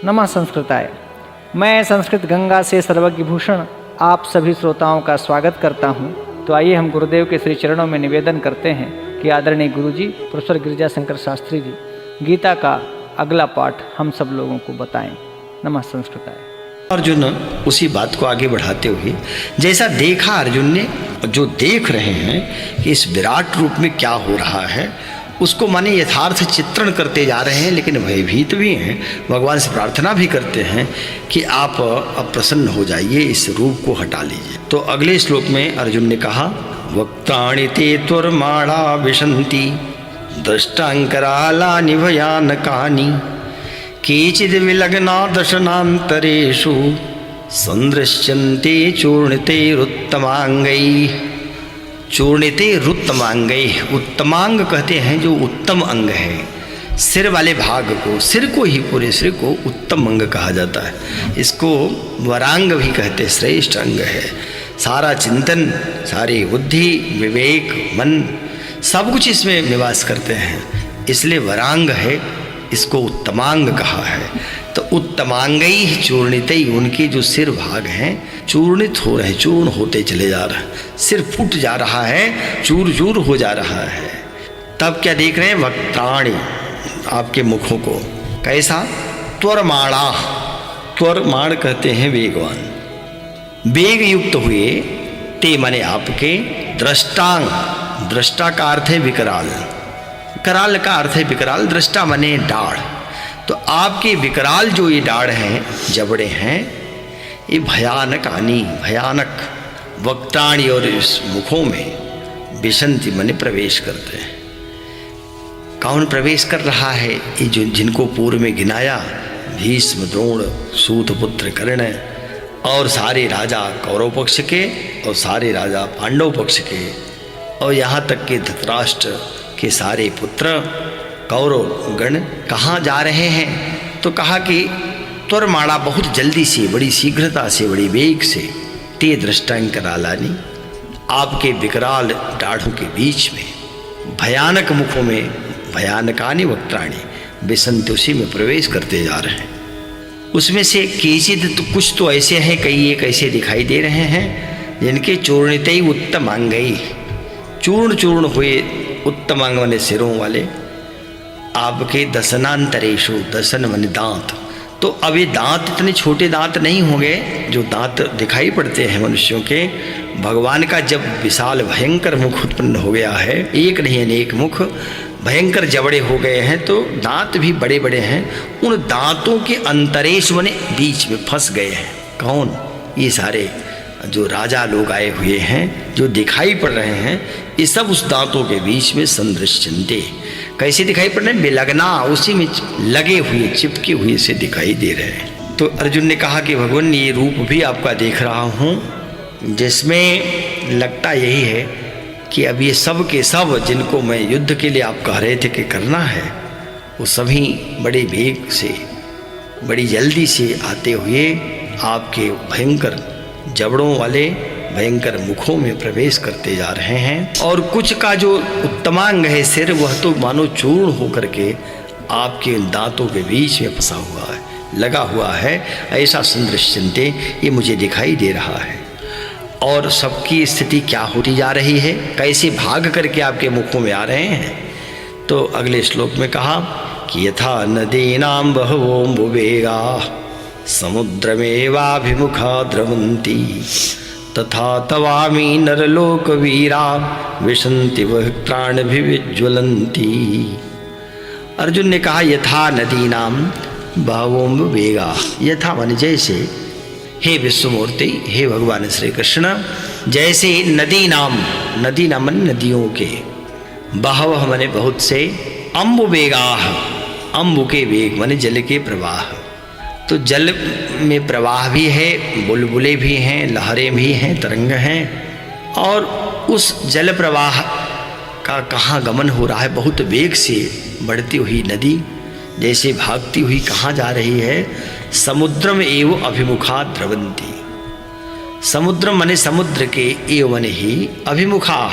नमः संस्कृताय। मैं संस्कृत गंगा से सर्वज्ञ भूषण आप सभी श्रोताओं का स्वागत करता हूं। तो आइए हम गुरुदेव के श्री चरणों में निवेदन करते हैं कि आदरणीय गुरुजी प्रोफेसर गिरिजा शंकर शास्त्री जी गीता का अगला पाठ हम सब लोगों को बताएं। नमः संस्कृताय। अर्जुन उसी बात को आगे बढ़ाते हुए जैसा देखा अर्जुन ने, जो देख रहे हैं कि इस विराट रूप में क्या हो रहा है, उसको माने यथार्थ चित्रण करते जा रहे हैं, लेकिन भयभीत भी हैं। भगवान से प्रार्थना भी करते हैं कि आप अब प्रसन्न हो जाइए, इस रूप को हटा लीजिए। तो अगले श्लोक में अर्जुन ने कहा, वक्तानि ते त्वर्माणा विशन्ति दष्टांकरालानि भयानकानि केचिद् विलग्ना दशनान्तरेषु संदृश्यन्ते चूर्णितैरुत्तमाङ्गैः। चूर्णितैरुत्तमाङ्गैः, उत्तमांग कहते हैं जो उत्तम अंग है। सिर वाले भाग को, सिर को ही, पूरे सिर को उत्तम अंग कहा जाता है। इसको वरांग भी कहते, श्रेष्ठ अंग है। सारा चिंतन, सारी बुद्धि, विवेक, मन, सब कुछ इसमें निवास करते हैं, इसलिए वरांग है, इसको उत्तमांग कहा है। तो उत्तमांगई चूर्णितई, उनके जो सिर भाग हैं चूर्णित हो रहे हैं, चूर्ण होते चले जा रहे हैं, सिर फूट जा रहा है, चूर चूर हो जा रहा है। तब क्या देख रहे हैं? वक्त्राणि, आपके मुखों को। कैसा? त्वरमाणा, त्वरमाण कहते हैं वेगवान, वेग युक्त हुए। ते माने आपके, दृष्टांग, दृष्टा का अर्थ है विकराल, कराल का अर्थ है विकराल, दृष्टा माने डाढ़। तो आपके विकराल जो ये डाढ़ हैं, जबड़े हैं, ये भयानक आनी, भयानक वक्त्राणी, और इस मुखों में विशंति माने प्रवेश करते हैं। कौन प्रवेश कर रहा है? ये जो जिनको पूर्व में गिनाया, भीष्म, द्रोण, सूतपुत्र, कर्ण, और सारे राजा कौरव पक्ष के और सारे राजा पांडव पक्ष के, और यहाँ तक के धृतराष्ट्र के सारे पुत्र कौरव गण कहाँ जा रहे हैं? तो कहा कि त्वरमाणा, बहुत जल्दी से, बड़ी शीघ्रता से, बड़ी वेग से, ते दृष्टांकरालानि, आपके विकराल दाढ़ों के बीच में, भयानक मुखों में, भयानकानि वक्त्राणि, विसंति, उसी में प्रवेश करते जा रहे हैं। उसमें से केचिद, तो कुछ तो ऐसे हैं, कई एक ऐसे दिखाई दे रहे हैं जिनके चूर्णितै उत्तमांगै, चूर्ण चूर्ण हुए उत्तमांग माने सिरों वाले, आपके दशनांतरेशु, दशन माने दांत। तो अब ये दांत इतने छोटे दांत नहीं होंगे जो दांत दिखाई पड़ते हैं मनुष्यों के। भगवान का जब विशाल भयंकर मुख उत्पन्न हो गया है, एक नहीं अनेक मुख, भयंकर जबड़े हो गए हैं, तो दांत भी बड़े बड़े हैं। उन दांतों के अंतरेश माने बीच में फंस गए हैं। कौन? ये सारे जो राजा लोग आए हुए हैं, जो दिखाई पड़ रहे हैं, ये सब उस दांतों के बीच में संदृश्यन्ते, कैसे दिखाई पड़ रहे हैं? बेलगना, उसी में लगे हुए, चिपके हुए से दिखाई दे रहे हैं। तो अर्जुन ने कहा कि भगवान, ये रूप भी आपका देख रहा हूँ, जिसमें लगता यही है कि अब ये सब के सब जिनको मैं युद्ध के लिए आप कह रहे थे कि करना है, वो सभी बड़े वेग से, बड़ी जल्दी से आते हुए आपके भयंकर जबड़ों वाले भयंकर मुखों में प्रवेश करते जा रहे हैं। और कुछ का जो उत्तमांग है, सिर, वह तो मानो चूर्ण होकर के आपके दांतों के बीच में फंसा हुआ है, लगा हुआ है। ऐसा संदृश्यन्ते, ये मुझे दिखाई दे रहा है। और सबकी स्थिति क्या होती जा रही है, कैसे भाग करके आपके मुखों में आ रहे हैं? तो अगले श्लोक में कहा कि यथा नदीनां बहवोऽम्बुवेगा समुद्रमेवाभिमुखा द्रवन्ति तथा तवामी नरलोकवीरा विशन्ति वक्त्राण्यभिविज्वलन्ति। अर्जुन ने कहा, यथा नदीनां बहवोऽम्बुवेगा, यथा माने जैसे, हे विश्वमूर्ति, हे भगवान श्री कृष्ण, जैसे नदी नाम, नदी नाम नदियों के, बहव माने बहुत से, अम्बुवेगा, अम्बु के वेग माने जल के प्रवाह। तो जल में प्रवाह भी है, बुलबुले भी हैं, लहरें भी हैं, तरंग हैं, और उस जल प्रवाह का कहाँ गमन हो रहा है? बहुत वेग से बढ़ती हुई नदी जैसे भागती हुई कहाँ जा रही है? समुद्रम एव अभिमुखा द्रवंती, समुद्र माने समुद्र के, एव माने ही, अभिमुखा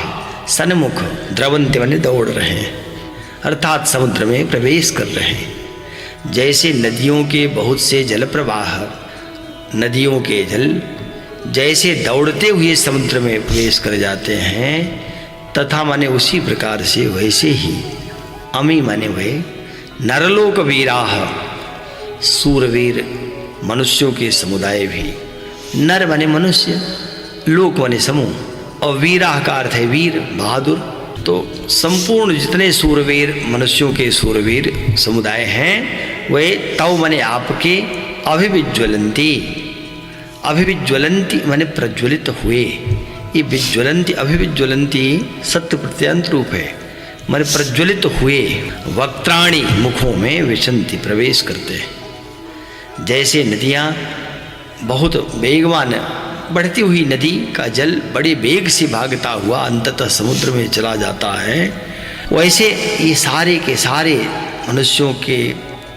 सन्मुख, द्रवंती माने दौड़ रहे हैं, अर्थात समुद्र में प्रवेश कर रहे हैं। जैसे नदियों के बहुत से जल प्रवाह, नदियों के जल जैसे दौड़ते हुए समुद्र में प्रवेश कर जाते हैं, तथा माने उसी प्रकार से वैसे ही अमी माने हुए नरलोक वीराह, सूरवीर मनुष्यों के समुदाय भी, नर माने मनुष्य, लोक माने समूह, और वीराह का अर्थ है वीर, बहादुर। तो संपूर्ण जितने सूरवीर मनुष्यों के सूरवीर समुदाय हैं वे तव माने आपके अभिविज्वलंती, अभिविज्वलंती माने प्रज्वलित हुए। ये विज्वलंती अभिविज्वलंती सत्य प्रत्यंत रूप है, माने प्रज्वलित हुए। वक्त्राणी मुखों में विशंति प्रवेश करते हैं। जैसे नदियाँ बहुत वेगवान बढ़ती हुई नदी का जल बड़े वेग से भागता हुआ अंततः समुद्र में चला जाता है, वैसे ये सारे के सारे मनुष्यों के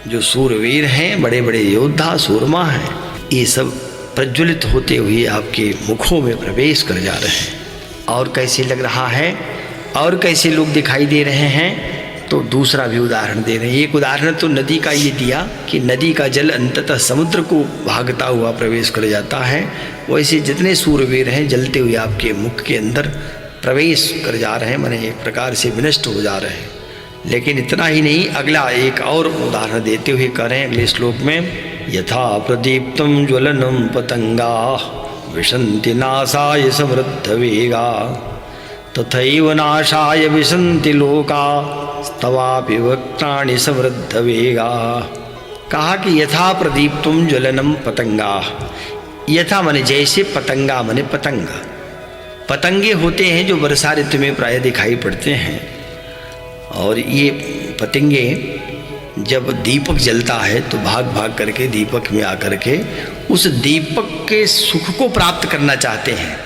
जो सूरवीर हैं, बड़े बड़े योद्धा सूरमा हैं, ये सब प्रज्वलित होते हुए आपके मुखों में प्रवेश कर जा रहे हैं। और कैसे लग रहा है और कैसे लोग दिखाई दे रहे हैं, तो दूसरा भी उदाहरण दे रहे हैं। एक उदाहरण तो नदी का ये दिया कि नदी का जल अंततः समुद्र को भागता हुआ प्रवेश कर जाता है, वैसे जितने सूरवीर हैं जलते हुए आपके मुख के अंदर प्रवेश कर जा रहे हैं, माने एक प्रकार से विनष्ट हो जा रहे हैं। लेकिन इतना ही नहीं, अगला एक और उदाहरण देते हुए कह रहे हैं अगले श्लोक में, यथा प्रदीप्तम ज्वलनम पतंगा विशन्ति नाशाय समृद्ध वेगा तथैव नाशाय विशन्ति लोका स्तवापि वक्त्राणि समृद्ध वेगा। कहा कि यथा प्रदीप्तम ज्वलनम पतंगा, यथा माने जैसे, पतंगा माने पतंग, पतंगे होते हैं जो वर्षा ऋतु में प्राय दिखाई पड़ते हैं। और ये पतंगे जब दीपक जलता है तो भाग भाग करके दीपक में आकर के उस दीपक के सुख को प्राप्त करना चाहते हैं,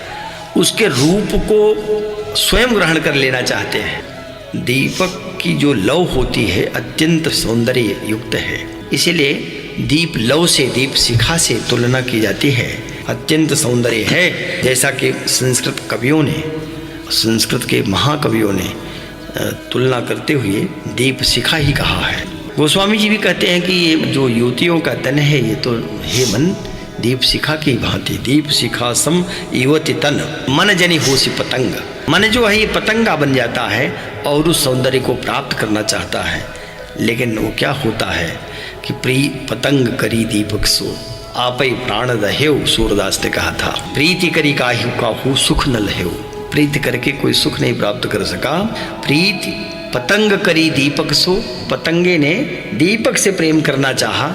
उसके रूप को स्वयं ग्रहण कर लेना चाहते हैं। दीपक की जो लौ होती है अत्यंत सौंदर्य युक्त है, इसीलिए दीप लौ से, दीप शिखा से तुलना की जाती है, अत्यंत सौंदर्य है। जैसा कि संस्कृत कवियों ने, संस्कृत के महाकवियों ने तुलना करते हुए दीप शिखा ही कहा है। गोस्वामी जी भी कहते हैं कि ये जो युवतियों का तन है ये तो हे मन दीप शिखा की भांति, दीप शिखा सम युवती तन मन जनी होसी पतंग, मन जो है ये पतंगा बन जाता है और उस सौंदर्य को प्राप्त करना चाहता है। लेकिन वो क्या होता है कि प्री पतंग करी दीपक सो आप ही प्राण दहेव, सूरदास ने कहा था, प्रीति करी काहू सुख न लहेव, प्रीति करके कोई सुख नहीं प्राप्त कर सका। प्रीति पतंग करी दीपक सो, पतंगे ने दीपक से प्रेम करना चाहा,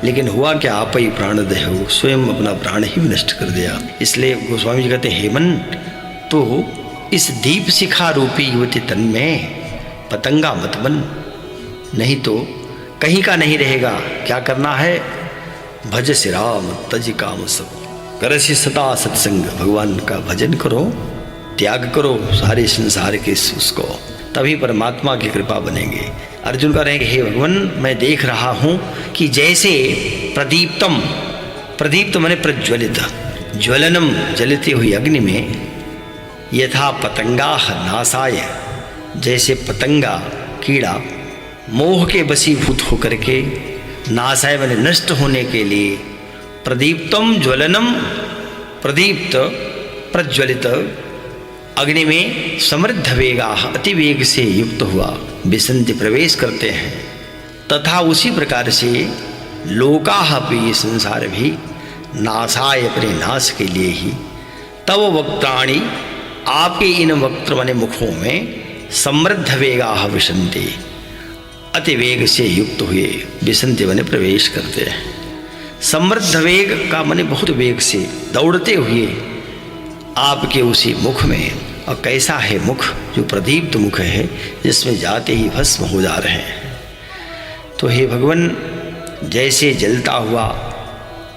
लेकिन हुआ क्या, आप ही प्राण दहेव, स्वयं अपना प्राण ही नष्ट कर दिया। इसलिए गोस्वामी जी कहते हे मन, तो इस दीप शिखा रूपी युवती तन में पतंगा मत बन, नहीं तो कहीं का नहीं रहेगा। क्या करना है, भज श्री राम तज काम सब, करसी सदा सत्संग, भगवान का भजन करो, त्याग करो सारे संसार के उसको, तभी परमात्मा की कृपा बनेंगे। अर्जुन कह रहे हैं कि हे भगवान, मैं देख रहा हूँ कि जैसे प्रदीप्तम, प्रदीप्त माने प्रज्वलित, ज्वलनम जलती हुई अग्नि में, यथा पतंगा नासाय, जैसे पतंगा कीड़ा मोह के वशीभूत होकर के, नासाय माने नष्ट होने के लिए, प्रदीप्तम ज्वलनम, प्रदीप्त प्रज्वलित अग्नि में समृद्ध वेगा, अति वेग से युक्त हुआ विसंति प्रवेश करते हैं। तथा उसी प्रकार से लोकाह भी, संसार भी, नाशाय अपने नाश के लिए ही, तव वक्त्राणि आपके इन वक्त्र माने मुखों में, समृद्ध वेगा विसंति अति वेग से युक्त हुए, विसंति माने प्रवेश करते हैं। समृद्ध वेग का माने बहुत वेग से दौड़ते हुए आपके उसी मुख में, और कैसा है मुख, जो प्रदीप्त मुख है जिसमें जाते ही भस्म हो जा रहे हैं। तो हे भगवान, जैसे जलता हुआ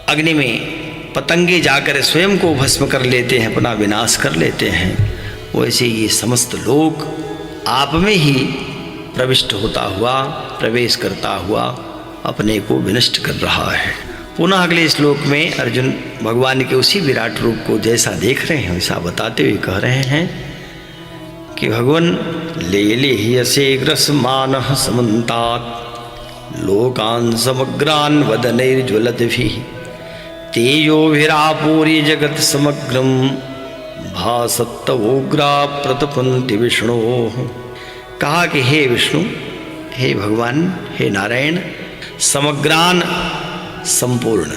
अग्नि में पतंगे जाकर स्वयं को भस्म कर लेते हैं, अपना विनाश कर लेते हैं, वैसे ये समस्त लोक आप में ही प्रविष्ट होता हुआ, प्रवेश करता हुआ अपने को विनष्ट कर रहा है। पुनः अगले श्लोक में अर्जुन भगवान के उसी विराट रूप को जैसा देख रहे हैं वैसा बताते हुए कह रहे हैं कि भगवान ले ले ही असे ग्रसमान समन्तात लोकान् समग्रान् वदनैर्ज्वलद्भिः तेजोभिरापूर्य जगत् समग्रं भासत्तवोग्रा प्रतपन्ति विष्णोः। कहा कि हे विष्णु, हे भगवान, हे नारायण, समग्रान संपूर्ण,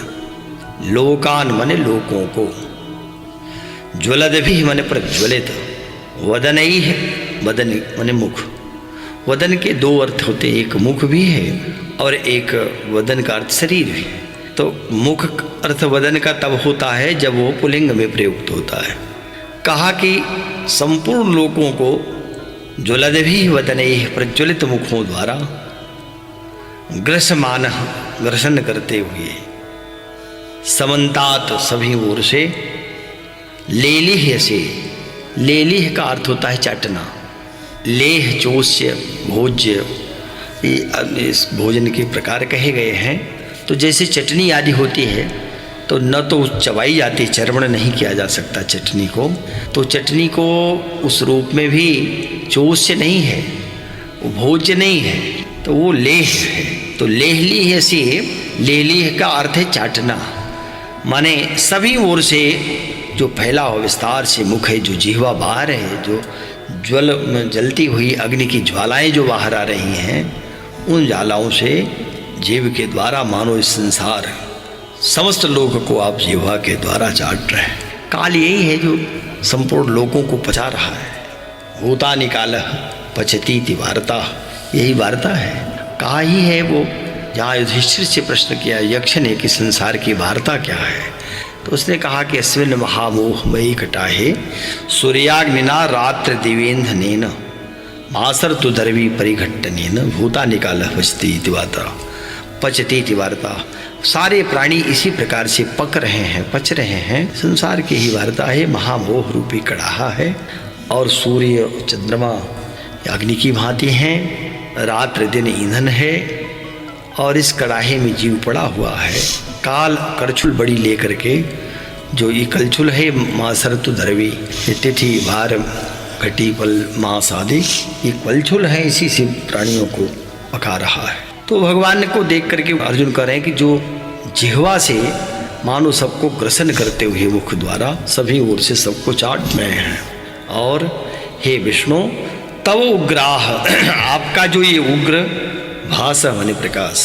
लोकान मने लोकों को, ज्वलद भी मने प्रज्वलित, वदनैः वदन मने मुख। वदन के दो अर्थ होते, एक मुख भी है और एक वदन का अर्थ शरीर भी है। तो मुख अर्थ वदन का तब होता है जब वो पुल्लिंग में प्रयुक्त होता है। कहा कि संपूर्ण लोकों को ज्वलद भी वदनैः प्रज्वलित मुखों द्वारा ग्रसमान ग्रसन करते हुए, समन्तात सभी ओर से, लेलिह से, लेलिह का अर्थ होता है चाटना, लेह चोष्य भोज्य, ये इस भोजन के प्रकार कहे गए हैं। तो जैसे चटनी आदि होती है तो न तो चबाई जाती, चर्वण नहीं किया जा सकता चटनी को, तो चटनी को उस रूप में भी चोष्य नहीं है, वो भोज्य नहीं है, तो वो लेह है। तो लेहलीह से, लेलीह का अर्थ है चाटना, माने सभी ओर से जो फैला हुआ विस्तार से मुख है, जो जिह्वा बाहर है, जो ज्वल में जलती हुई अग्नि की ज्वालाएं जो बाहर आ रही हैं, उन ज्वालाओं से जीव के द्वारा मानो इस संसार समस्त लोक को आप जिह्वा के द्वारा चाट रहे हैं। काल यही है जो संपूर्ण लोगों को पचा रहा है। भूता निकाल पचती वार्ता, यही वार्ता है। कहा ही है वो, जहाँ युधिष्ठिर से प्रश्न किया यक्ष ने कि संसार की वार्ता क्या है, तो उसने कहा कि अस्मिन् महामोह मयि कटाहे सूर्याग्निना रात्र दिवेंधनेन मासर तु दर्वी परिघट्टनेन भूता निकाल पचती वार्ता, पचती वार्ता। सारे प्राणी इसी प्रकार से पक रहे हैं, पच रहे हैं। संसार की ही वार्ता है, महामोह रूपी कड़ाहा है। और सूर्य चंद्रमा अग्नि की भांति हैं, रात्र दिन ईंधन है, और इस कड़ाहे में जीव पड़ा हुआ है। काल करछुल बड़ी लेकर के, जो ये कलछुल है मासरतु धरवी, तिथि भार घटी पल मांस आदि, ये कलछुल है, इसी से प्राणियों को पका रहा है। तो भगवान को देख करके अर्जुन कह रहे हैं कि जो जिह्वा से मानो सबको ग्रसन करते हुए मुख द्वारा सभी ओर से सबको चाट रहे हैं। और हे विष्णु, तव उग्राह, आपका जो ये उग्र भास माने प्रकाश,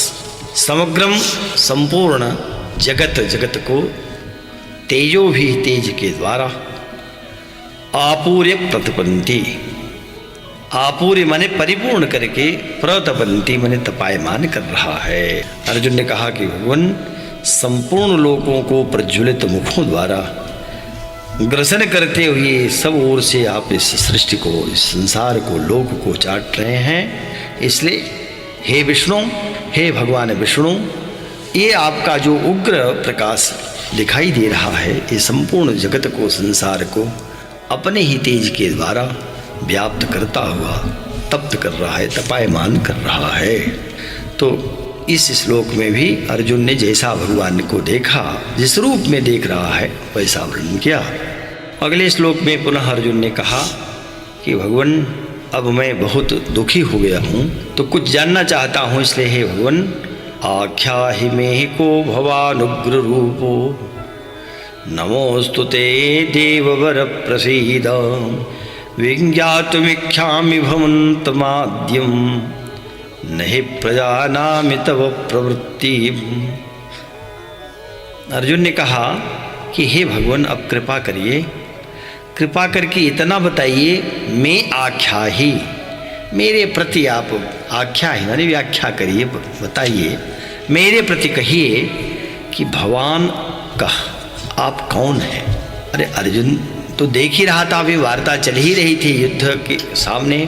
समग्रम संपूर्ण जगत, जगत को तेजो भी तेज के द्वारा आपूर्य प्रतपंती, आपूर्य माने परिपूर्ण करके, प्रतपंती माने तपायमान कर रहा है। अर्जुन ने कहा कि भगवान संपूर्ण लोगों को प्रज्वलित मुखों द्वारा ग्रसन करते हुए सब ओर से आप इस सृष्टि को, इस संसार को, लोक को चाट रहे हैं। इसलिए हे विष्णु, हे भगवान विष्णु, ये आपका जो उग्र प्रकाश दिखाई दे रहा है, ये संपूर्ण जगत को, संसार को अपने ही तेज के द्वारा व्याप्त करता हुआ तप्त कर रहा है, तपायमान कर रहा है। तो इस श्लोक में भी अर्जुन ने जैसा भगवान को देखा, जिस रूप में देख रहा है, वैसा वर्णन किया। अगले श्लोक में पुनः अर्जुन ने कहा कि भगवान, अब मैं बहुत दुखी हो गया हूँ, तो कुछ जानना चाहता हूँ, इसलिए हे भगवान, आख्या ही में को भवानुग्र रूपो नमोस्तुते देववर प्रसीद विज्ञातुमिच्छामि भवन्तमाद्यं नहि प्रजानामि तव प्रवृत्ति। अर्जुन ने कहा कि हे भगवान, अब कृपा करिए, कृपा करके इतना बताइए, मैं आख्या ही, मेरे प्रति आप आख्या ही माने व्याख्या करिए, बताइए, मेरे प्रति कहिए कि भगवान का आप कौन हैं। अरे अर्जुन तो देख ही रहा था, अभी वार्ता चल ही रही थी, युद्ध के सामने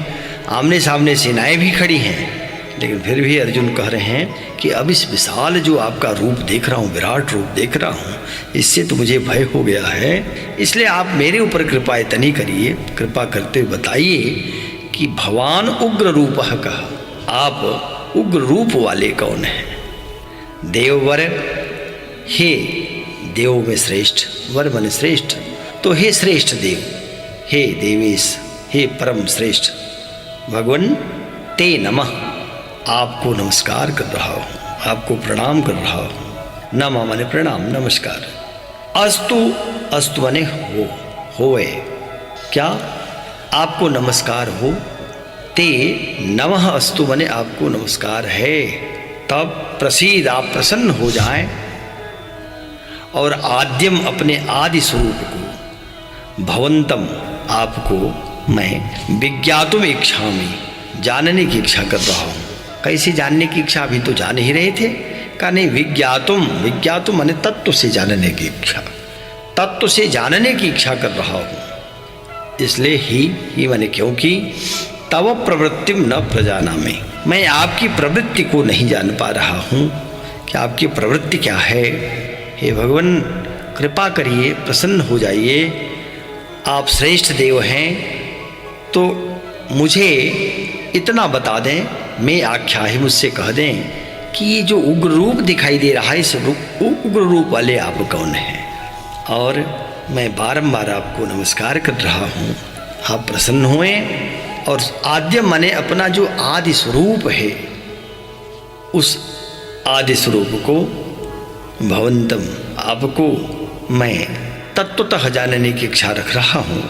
आमने सामने सेनाएं भी खड़ी हैं, लेकिन फिर भी अर्जुन कह रहे हैं कि अब इस विशाल जो आपका रूप देख रहा हूँ, विराट रूप देख रहा हूँ, इससे तो मुझे भय हो गया है। इसलिए आप मेरे ऊपर कृपा इतनी करिए, कृपा करते हुए बताइए कि भगवान उग्र रूप का, आप उग्र रूप वाले कौन हैं। देववर, हे देव में श्रेष्ठ, वर मन श्रेष्ठ, तो हे श्रेष्ठ देव, हे देवेश, हे परम श्रेष्ठ भगवान, ते नमः, आपको नमस्कार कर रहा हूँ, आपको प्रणाम कर रहा हूँ। नमः माने प्रणाम, नमस्कार। अस्तु, अस्तु माने होए, क्या आपको नमस्कार हो। ते नमः अस्तु माने आपको नमस्कार है। तब प्रसीद, आप प्रसन्न हो जाएं और आद्यम अपने आदि स्वरूप को, भवंतम आपको मैं विज्ञातुम इच्छामि, जानने की इच्छा कर रहा हूँ। कैसे जानने की इच्छा, अभी तो जान ही रहे थे। कहा नहीं, विज्ञातुम, विज्ञातुम माने तत्व से जानने की इच्छा, तत्व से जानने की इच्छा कर रहा हूँ। इसलिए ही माने क्योंकि तव प्रवृत्तिम न प्रजानामि, मैं आपकी प्रवृत्ति को नहीं जान पा रहा हूँ कि आपकी प्रवृत्ति क्या है। हे भगवान कृपा करिए, प्रसन्न हो जाइए। आप श्रेष्ठ देव हैं तो मुझे इतना बता दें, मैं आख्या ही मुझसे कह दें कि ये जो उग्र रूप दिखाई दे रहा है, इस उग्र रूप वाले आप कौन हैं। और मैं बारंबार आपको नमस्कार कर रहा हूँ, आप प्रसन्न हुए। और आद्य माने अपना जो आदि स्वरूप है, उस आदि स्वरूप को, भवंतम आपको मैं तत्वतः जानने की इच्छा रख रहा हूँ।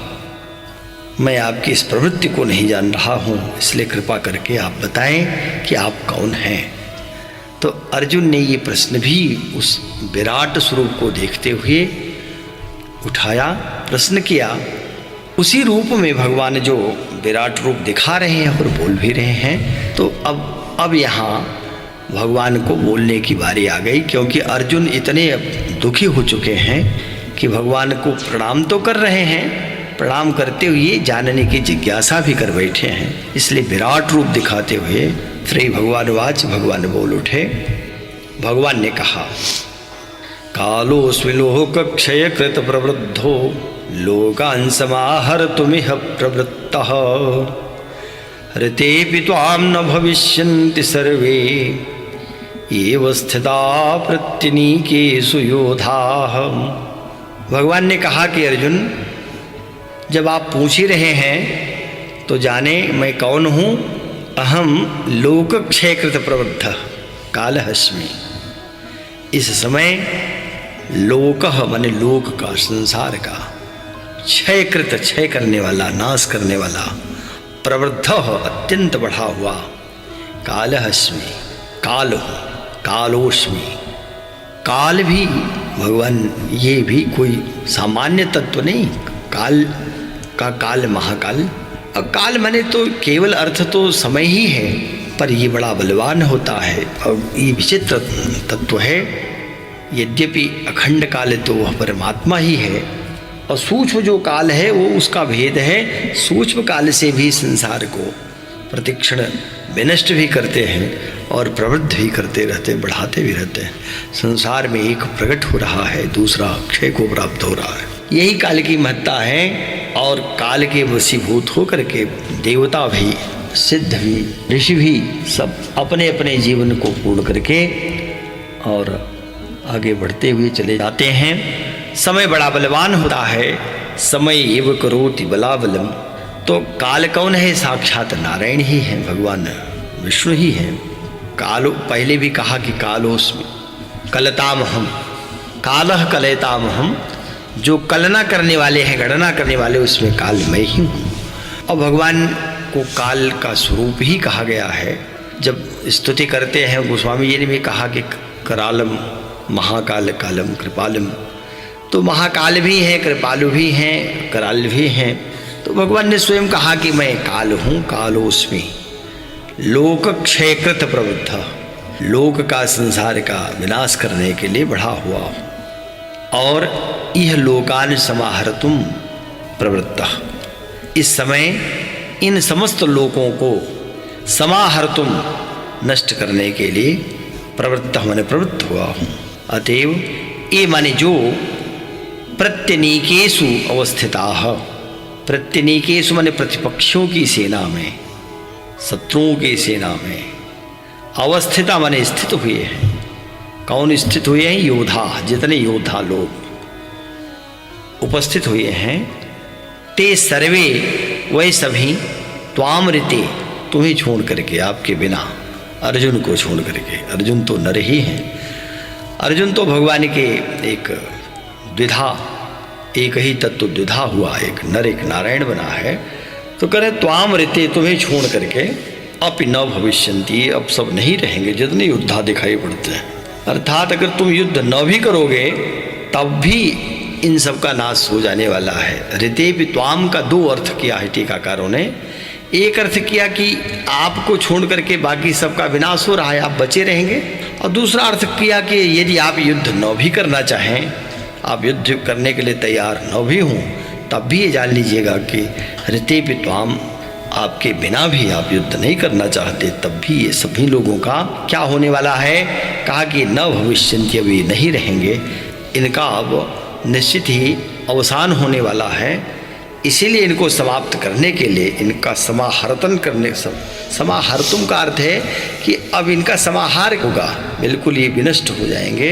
मैं आपकी इस प्रवृत्ति को नहीं जान रहा हूँ, इसलिए कृपा करके आप बताएं कि आप कौन हैं। तो अर्जुन ने ये प्रश्न भी उस विराट स्वरूप को देखते हुए उठाया, प्रश्न किया। उसी रूप में भगवान जो विराट रूप दिखा रहे हैं और बोल भी रहे हैं। तो अब यहाँ भगवान को बोलने की बारी आ गई, क्योंकि अर्जुन इतने दुखी हो चुके हैं कि भगवान को प्रणाम तो कर रहे हैं, प्रणाम करते हुए जानने की जिज्ञासा भी कर बैठे हैं। इसलिए विराट रूप दिखाते हुए श्री भगवान वाच, भगवान बोल उठे। भगवान ने कहा, कालोऽस्मि लोकक्षय कृत प्रवृद्धो लोकान् समाहर्तुमिह प्रवृत्तः ऋतेऽपि त्वां न भविष्यन्ति सर्वे एव स्थिता प्रत्यनीकेषु योधाः। भगवान ने कहा कि अर्जुन, जब आप पूछ ही रहे हैं तो जाने मैं कौन हूँ। अहम लोकक्षयकृत प्रवृत्तः कालहस्मि। इस समय लोकः माने लोक का, संसार का, क्षयकृत क्षय करने वाला, नाश करने वाला, प्रवृद्धः अत्यंत बढ़ा हुआ, कालहस्मि काल हूँ, कालोस्मि। काल भी भगवान, ये भी कोई सामान्य तत्व नहीं। काल का काल महाकाल, काल माने तो केवल अर्थ तो समय ही है, पर ये बड़ा बलवान होता है और ये विचित्र तत्व है। यद्यपि अखंड काल तो वह परमात्मा ही है, और सूक्ष्म जो काल है वो उसका भेद है। सूक्ष्म काल से भी संसार को प्रतिक्षण विनष्ट भी करते हैं और प्रवृद्ध भी करते रहते, बढ़ाते भी रहते हैं। संसार में एक प्रकट हो रहा है, दूसरा क्षय को प्राप्त हो रहा है। यही काल की महत्ता है। और काल के वशीभूत होकर के देवता भी, सिद्ध भी, ऋषि भी सब अपने अपने जीवन को पूर्ण करके और आगे बढ़ते हुए चले जाते हैं। समय बड़ा बलवान होता है, समय एव करोति बलाबलम। तो काल कौन है? साक्षात नारायण ही है, भगवान विष्णु ही है। कालो, पहले भी कहा कि कालोस्मि कलतामहम, कालह कलतामहम। जो कलना करने वाले हैं, गणना करने वाले, उसमें काल मैं ही हूँ। और भगवान को काल का स्वरूप ही कहा गया है। जब स्तुति करते हैं गोस्वामी जी ने भी कहा कि करालम महाकाल कालम कृपालम। तो महाकाल भी हैं, कृपालु भी हैं, कराल भी हैं। तो भगवान ने स्वयं कहा कि मैं काल हूँ, कालोस्मि लोक क्षयकृत प्रवृत्त, लोक का, संसार का विनाश करने के लिए बढ़ा हुआ। और यह लोकान समाहर्तुम प्रवृत्त, इस समय इन समस्त लोकों को समाहर्तुम नष्ट करने के लिए प्रवृत्त माने प्रवृत्त हुआ हूँ। अतएव ये माने जो प्रत्यनीकेषु अवस्थिताः, प्रत्यनीकेषु माने प्रतिपक्षों की सेना में, शत्रुओं की सेना में, अवस्थिता माने स्थित हुए हैं। कौन स्थित हुए हैं? योद्धा, जितने योद्धा लोग उपस्थित हुए हैं। ते सर्वे, वह सभी त्वामृते, तुम्हें छोड़ करके, आपके बिना, अर्जुन को छोड़ करके। अर्जुन तो नर ही हैं, अर्जुन तो भगवान के एक द्विधा, एक ही तत्व द्विधा हुआ, एक नर एक नारायण बना है। तो कह रहे त्वाम ऋते, तुम्हें छोड़ करके अपि न भविष्यन्ति, अब सब नहीं रहेंगे जितने योद्धा दिखाई पड़ते हैं। अर्थात अगर तुम युद्ध न भी करोगे तब भी इन सब का नाश हो जाने वाला है। ऋते भी त्वाम का दो अर्थ किया है टीकाकारों ने। एक अर्थ किया कि आपको छोड़ करके बाकी सबका विनाश हो रहा है, आप बचे रहेंगे। और दूसरा अर्थ किया कि यदि आप युद्ध न भी करना चाहें, आप युद्ध करने के लिए तैयार न भी हों, तब भी ये जान लीजिएगा कि ऋते भी त्वाम, आपके बिना भी आप युद्ध नहीं करना चाहते तब भी ये सभी लोगों का क्या होने वाला है। कहा कि न भविष्यन्ति, अभी नहीं रहेंगे, इनका अब निश्चित ही अवसान होने वाला है। इसीलिए इनको समाप्त करने के लिए इनका समाहर्तन करने, समाहर्तुम का अर्थ है कि अब इनका समाहार होगा, बिल्कुल ये विनष्ट हो जाएंगे।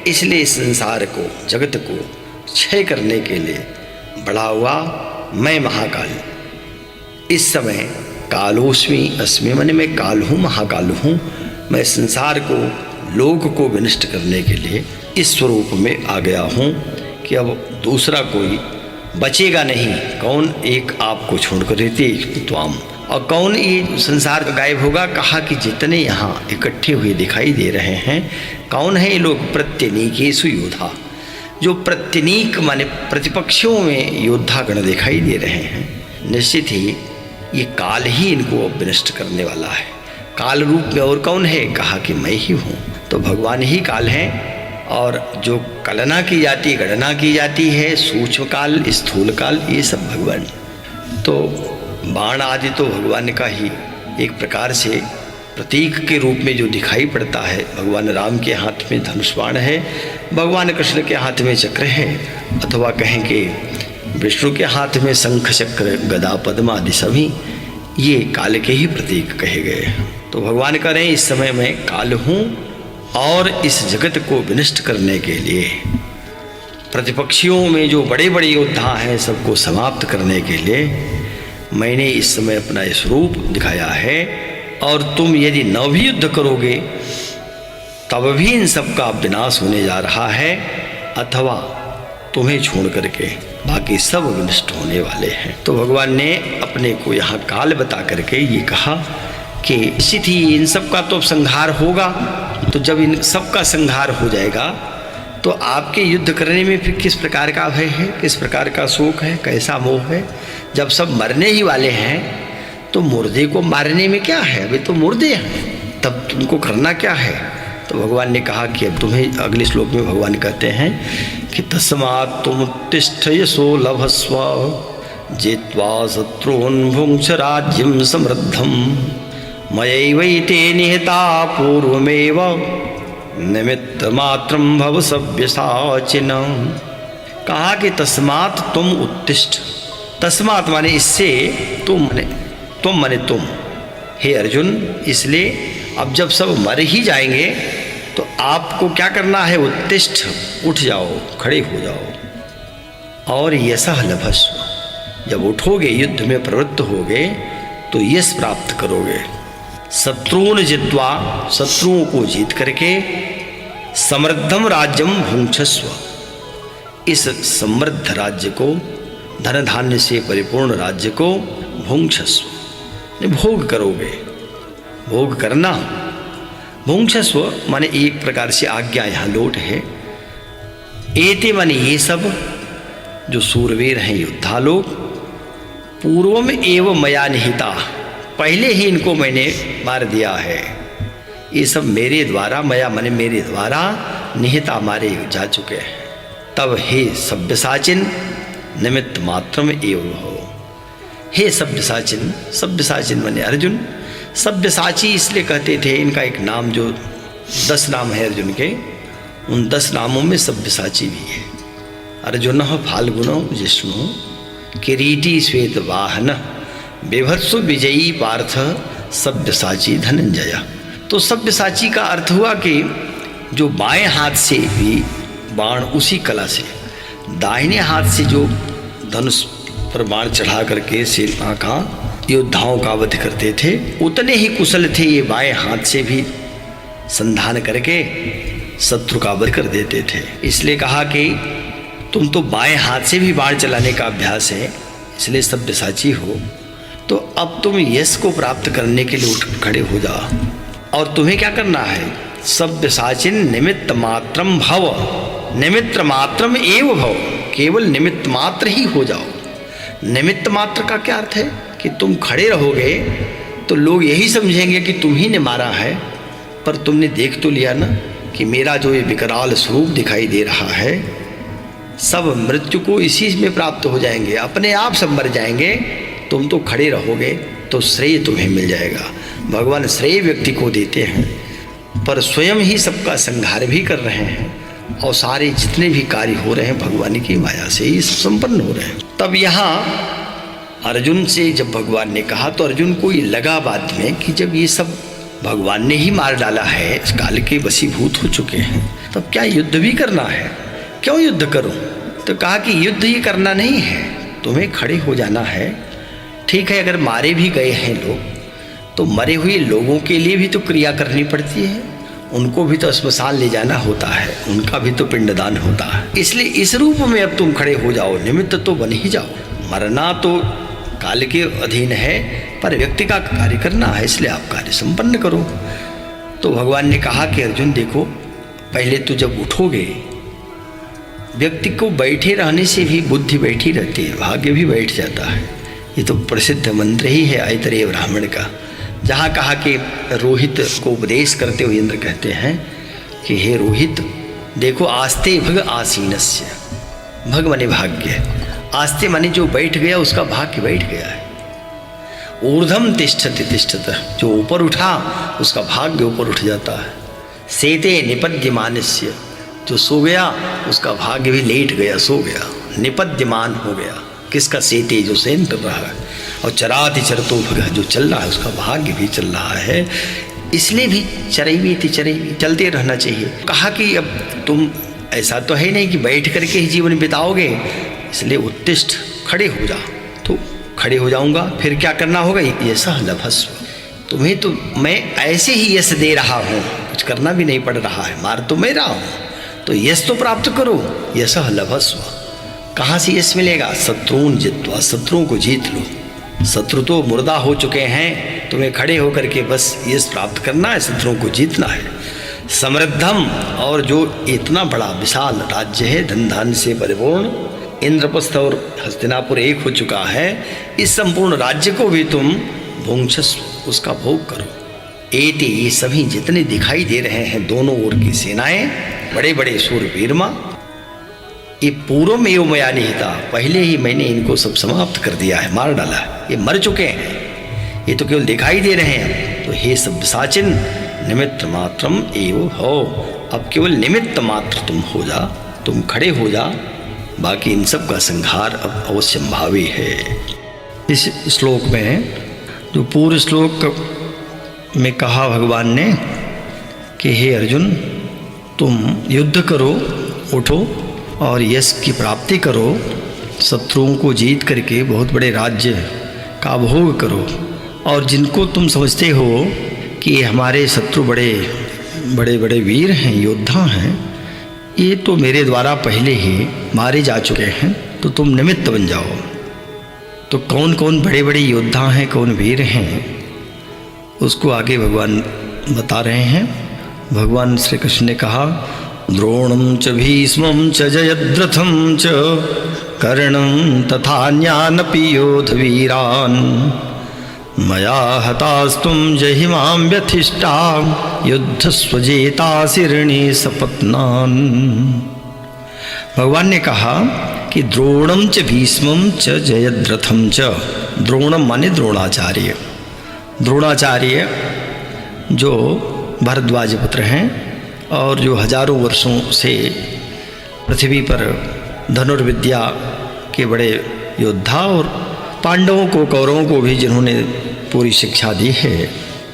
इसलिए इस संसार को, जगत को क्षय करने के लिए बड़ा हुआ मैं महाकाल। इस समय कालोस्मि, अस्मि माने मैं काल हूँ, महाकाल हूँ। मैं संसार को, लोक को विनष्ट करने के लिए इस स्वरूप में आ गया हूँ कि अब दूसरा कोई बचेगा नहीं। कौन? एक आपको छोड़कर रहते त्वाम। और कौन ये संसार गायब होगा? कहा कि जितने यहाँ इकट्ठे हुए दिखाई दे रहे हैं, कौन है ये लोग? प्रत्यनीकेषु योद्धा, जो प्रत्यनीक माने प्रतिपक्षियों में योद्धा गण दिखाई दे रहे हैं। निश्चित ही ये काल ही इनको अब विनष्ट करने वाला है। काल रूप में और कौन है? कहा कि मैं ही हूँ। तो भगवान ही काल हैं। और जो कलना की जाती, गणना की जाती है, सूक्ष्म काल, स्थूल काल, ये सब भगवान। तो बाण आदि तो भगवान का ही एक प्रकार से प्रतीक के रूप में जो दिखाई पड़ता है। भगवान राम के हाथ में धनुष बाण है, भगवान कृष्ण के हाथ में चक्र है, अथवा कहें कि विष्णु के हाथ में शंख चक्र गदा पद्म आदि सभी ये काल के ही प्रतीक कहे गए। तो भगवान कह रहे हैं इस समय मैं काल हूँ और इस जगत को विनष्ट करने के लिए प्रतिपक्षियों में जो बड़े बड़े योद्धा हैं सबको समाप्त करने के लिए मैंने इस समय अपना स्वरूप दिखाया है। और तुम यदि न भी युद्ध करोगे तब भी इन सब का विनाश होने जा रहा है, अथवा तुम्हें छोड़ करके बाकी सब विनष्ट होने वाले हैं। तो भगवान ने अपने को यहाँ काल बता करके ये कहा कि निश्चित ही इन सब का तो संहार होगा। तो जब इन सब का संहार हो जाएगा तो आपके युद्ध करने में फिर किस प्रकार का भय है, किस प्रकार का शोक है, कैसा मोह है। जब सब मरने ही वाले हैं तो मुर्दे को मारने में क्या है? अभी तो मुर्दे हैं, तब तुमको करना क्या है? तो भगवान ने कहा कि अब तुम्हें, अगले श्लोक में भगवान कहते हैं कि तस्मात् त्वमुत्तिष्ठ यशो लभस्व जित्वा शत्रून् भुङ्क्ष राज्यं समृद्धं मयैवैते निहता पूर्वमेव निमित्तमात्रं भव सव्यसाचिनः। कहा कि तस्मात् तुम उत्तिष्ठ, तस्मात् माने इससे, तुम माने तुम, हे अर्जुन। इसलिए अब जब सब मर ही जाएंगे तो आपको क्या करना है? उत्तिष्ठ, उठ जाओ, खड़े हो जाओ। और यशः लभस्व, जब उठोगे, युद्ध में प्रवृत्त होगे तो यश प्राप्त करोगे। शत्रुन जित्वा, शत्रुओं को जीत करके, समृद्धम राज्यम भुङ्क्षस्व, इस समृद्ध राज्य को, धन धान्य से परिपूर्ण राज्य को भुङ्क्षस्व, भोग करोगे। भोग करना, भुङ्क्षस्व माने एक प्रकार से आज्ञा यहाँ लोट है। एते माने ये सब जो सूरवीर हैं, योद्धा लोग, पूर्वम एव मया निहिता, पहले ही इनको मैंने मार दिया है। ये सब मेरे द्वारा, मया माने मेरे द्वारा, निहिता मारे जा चुके हैं। तब हे सव्यसाचिन निमित्त मात्रम एव हो। हे सव्यसाचिन, सव्यसाचिन माने अर्जुन। सव्यसाची इसलिए कहते थे, इनका एक नाम जो 10 नाम है अर्जुन के, उन 10 नामों में सव्यसाची भी है। अर्जुन फाल्गुनो जिष्णु किरीटी श्वेत वाहन बिभत्सु विजयी पार्थ सव्यसाची धनंजय। तो सव्यसाची का अर्थ हुआ कि जो बाएं हाथ से भी बाण उसी कला से, दाहिने हाथ से जो धनुष पर बाण चढ़ा करके सिर आँखा योद्धाओं का वध करते थे, उतने ही कुशल थे ये बाएं हाथ से भी संधान करके शत्रु का वध कर देते थे। इसलिए कहा कि तुम तो बाएं हाथ से भी बाण चलाने का अभ्यास है, इसलिए सब्यसाची हो, तो अब तुम यश को प्राप्त करने के लिए उठ खड़े हो जाओ। और तुम्हें क्या करना है, सब्यसाचिन निमित्त मात्रम भव, निमित्त मात्रम एव भव, केवल निमित्त मात्र ही हो जाओ। निमित्त मात्र का क्या अर्थ है कि तुम खड़े रहोगे तो लोग यही समझेंगे कि तुम ही ने मारा है, पर तुमने देख तो लिया ना कि मेरा जो ये विकराल स्वरूप दिखाई दे रहा है, सब मृत्यु को इसी में प्राप्त हो जाएंगे, अपने आप सब मर जाएंगे। तुम तो खड़े रहोगे तो श्रेय तुम्हें मिल जाएगा। भगवान श्रेय व्यक्ति को देते हैं, पर स्वयं ही सबका संहार भी कर रहे हैं, और सारे जितने भी कार्य हो रहे हैं भगवान की माया से ही संपन्न हो रहे हैं। तब यहाँ अर्जुन से जब भगवान ने कहा तो अर्जुन को ये लगा बाद में कि जब ये सब भगवान ने ही मार डाला है, इस काल के वशीभूत हो चुके हैं, तब क्या युद्ध भी करना है, क्यों युद्ध करूं? तो कहा कि युद्ध ये करना नहीं है, तुम्हें खड़े हो जाना है। ठीक है, अगर मारे भी गए हैं लोग तो मरे हुए लोगों के लिए भी तो क्रिया करनी पड़ती है, उनको भी तो श्मशान ले जाना होता है, उनका भी तो पिंडदान होता है। इसलिए इस रूप में अब तुम खड़े हो जाओ, निमित्त तो बन ही जाओ। मरना तो काल के अधीन है, पर व्यक्ति का कार्य करना है, इसलिए आप कार्य संपन्न करो। तो भगवान ने कहा कि अर्जुन देखो, पहले तो जब उठोगे, व्यक्ति को बैठे रहने से भी बुद्धि बैठी रहती है, भाग्य भी बैठ जाता है। ये तो प्रसिद्ध मंत्र ही है ऐतरेय ब्राह्मण का, जहाँ कहा कि रोहित को उपदेश करते हुए इंद्र कहते हैं कि हे रोहित देखो, आस्ते भग आसीनस्य, भग माने भाग्य, आस्ते माने जो बैठ गया उसका भाग्य बैठ गया है। ऊर्ध्वम तिष्ठति तिष्ठतः, जो ऊपर उठा उसका भाग्य ऊपर उठ जाता है। सेते निपद्यमानस्य, जो सो गया उसका भाग्य भी लेट गया, सो गया, निपद्यमान हो गया। किसका? सेते, जो सेन कर रहा है। और चराति चरतो भगः, जो चल रहा है उसका भाग्य भी चल रहा है। इसलिए भी चरैवी चलते रहना चाहिए। कहा कि अब तुम ऐसा तो है नहीं कि बैठ करके ही जीवन बिताओगे, इसलिए उत्तिष्ठ, खड़े हो जा। तो खड़े हो जाऊंगा, फिर क्या करना होगा? यश लभस्व, तुम्हें तो मैं ऐसे ही यश दे रहा हूँ, कुछ करना भी नहीं पड़ रहा है, मार तो मैं रहा हूँ, तो यश तो प्राप्त करो। यश लभस्व, कहाँ से यश मिलेगा? शत्रुन जित्वा, शत्रुओं को जीत लो। शत्रु तो मुर्दा हो चुके हैं, तुम्हें खड़े होकर के बस यश प्राप्त करना है, शत्रुओं को जीतना है। समृद्धम, और जो इतना बड़ा विशाल राज्य है, धन धान से परिपूर्ण, इंद्रप्रस्थ और हस्तिनापुर एक हो चुका है, इस संपूर्ण राज्य को भी तुम भुंक्षस्व, उसका भोग करो। एते, ये सभी जितने दिखाई दे रहे हैं दोनों ओर की सेनाएं, बड़े बड़े शूरवीरमा, ये पूर्व में यो मया निहिता, पहले ही मैंने इनको सब समाप्त कर दिया है, मार डाला है, ये मर चुके हैं, ये तो केवल दिखाई दे रहे हैं। तो हे सब्यसाचिन निमित्त मात्रम एव हो, अब केवल निमित्त मात्र तुम हो जा, तुम खड़े हो जा, बाकी इन सब का संहार अब अवश्यंभावी है। इस श्लोक में जो पूर्व श्लोक में कहा भगवान ने कि हे अर्जुन तुम युद्ध करो, उठो और यश की प्राप्ति करो, शत्रुओं को जीत करके बहुत बड़े राज्य का भोग करो, और जिनको तुम समझते हो कि हमारे शत्रु बड़े बड़े बड़े वीर हैं, योद्धा हैं, ये तो मेरे द्वारा पहले ही मारे जा चुके हैं, तो तुम निमित्त बन जाओ। तो कौन कौन बड़े बड़े योद्धा हैं, कौन वीर हैं, उसको आगे भगवान बता रहे हैं। भगवान श्री कृष्ण ने कहा द्रोणं च भीष्मं च जयद्रथं च कर्णं तथान्यानपि योधवीरान् मया हतास्तुं जहिमां व्यथिष्टा युद्धस्वजेतासि ऋणे सपत्नान्। भगवान ने कहा कि द्रोणं च भीष्मं च जयद्रथं च, द्रोणम माने द्रोणाचार्य, द्रोणाचार्य जो भरद्वाज पुत्र हैं और जो हजारों वर्षों से पृथ्वी पर धनुर्विद्या के बड़े योद्धा, और पांडवों को, कौरवों को भी जिन्होंने पूरी शिक्षा दी है,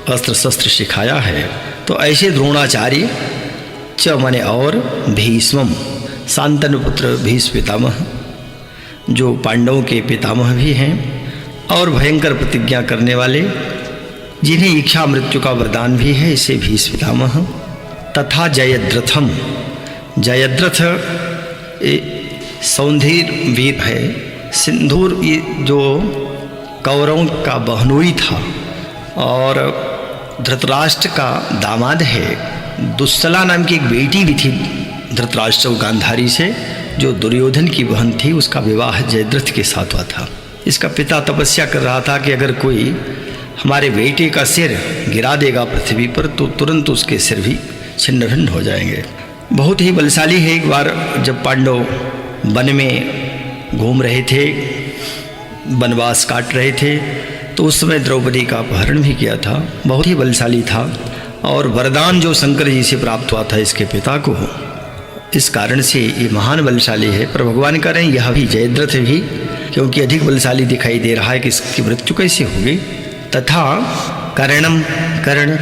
अस्त्र शस्त्र सिखाया है, तो ऐसे द्रोणाचार्य च माने और भीष्मम, शांतनु पुत्र भीष्म पितामह जो पांडवों के पितामह भी हैं, और भयंकर प्रतिज्ञा करने वाले, जिन्हें इच्छा मृत्यु का वरदान भी है, इसे भीष्म पितामह। तथा जयद्रथम, जयद्रथ सौंधीर वीर है। सिंदूर ये जो कौरवों का बहनोई था और धृतराष्ट्र का दामाद है। दुस्सला नाम की एक बेटी भी थी धृतराष्ट्र गांधारी से, जो दुर्योधन की बहन थी। उसका विवाह जयद्रथ के साथ हुआ था। इसका पिता तपस्या कर रहा था कि अगर कोई हमारे बेटे का सिर गिरा देगा पृथ्वी पर तो तुरंत उसके सिर भी छिन्न भिन्न हो जाएंगे। बहुत ही बलशाली है। एक बार जब पांडव वन में घूम रहे थे, वनवास काट रहे थे, तो उस समय द्रौपदी का अपहरण भी किया था। बहुत ही बलशाली था और वरदान जो शंकर जी से प्राप्त हुआ था इसके पिता को, इस कारण से ये महान बलशाली है। पर भगवान कह रहे हैं यह भी जयद्रथ भी, क्योंकि अधिक बलशाली दिखाई दे रहा है कि इसकी मृत्यु कैसे होगी। तथा कर्णम, कर्ण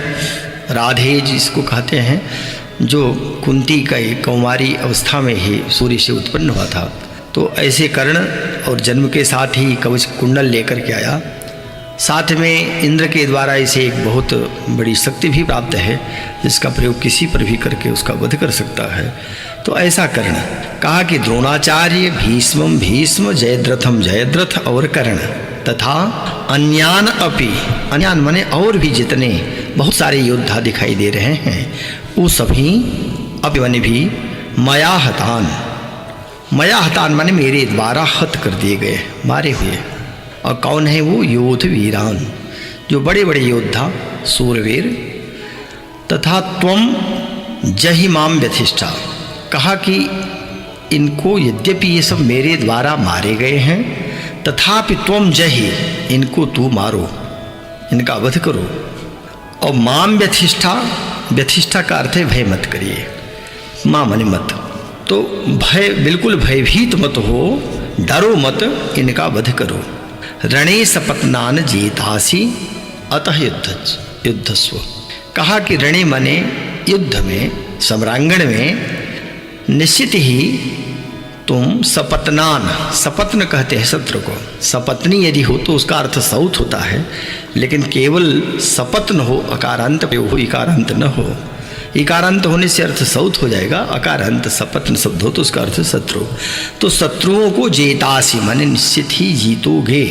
राधे जिसको कहते हैं, जो कुंती का एक कौमारी अवस्था में ही सूर्य से उत्पन्न हुआ था। तो ऐसे कर्ण और जन्म के साथ ही कवच कुंडल लेकर के आया। साथ में इंद्र के द्वारा इसे एक बहुत बड़ी शक्ति भी प्राप्त है, जिसका प्रयोग किसी पर भी करके उसका वध कर सकता है। तो ऐसा कर्ण कहा कि द्रोणाचार्य, भीष्मम भीष्म, जयद्रथम जयद्रथ और कर्ण तथा अन्यान अपि, अन्यान माने और भी जितने बहुत सारे योद्धा दिखाई दे रहे हैं, वो सभी अपि माने भी मया हतान, मया हतान माने मेरे द्वारा हत कर दिए गए, मारे हुए। और कौन है वो? योध वीरान, जो बड़े बड़े योद्धा सूरवीर। तथा त्वम जहि माम व्यथिष्ठा, कहा कि इनको यद्यपि ये सब मेरे द्वारा मारे गए हैं, तथापि त्वम जहि, इनको तू मारो, इनका वध करो। और माम व्यथिष्ठा, व्यथिष्ठा का अर्थ है भय मत करिए, मां मने मत। तो भय, बिल्कुल भयभीत मत हो, डरो मत, इनका वध करो। रणे सपत्नान जेतासी अतः युद्धस्व, कहा कि रणे मने युद्ध में, सम्रांगण में निश्चित ही तुम सपत्नान, सपत्न कहते हैं शत्रु को, सपत्नी यदि हो तो उसका अर्थ सौत होता है, लेकिन केवल सपत्न हो, अकारांत हो, इकारांत न हो। इकारांत होने से अर्थ सौत हो जाएगा, अकारांत सपत्न शब्द हो तो उसका अर्थ शत्रु। तो शत्रुओं को जेतासी माने निश्चित ही जीतोगे,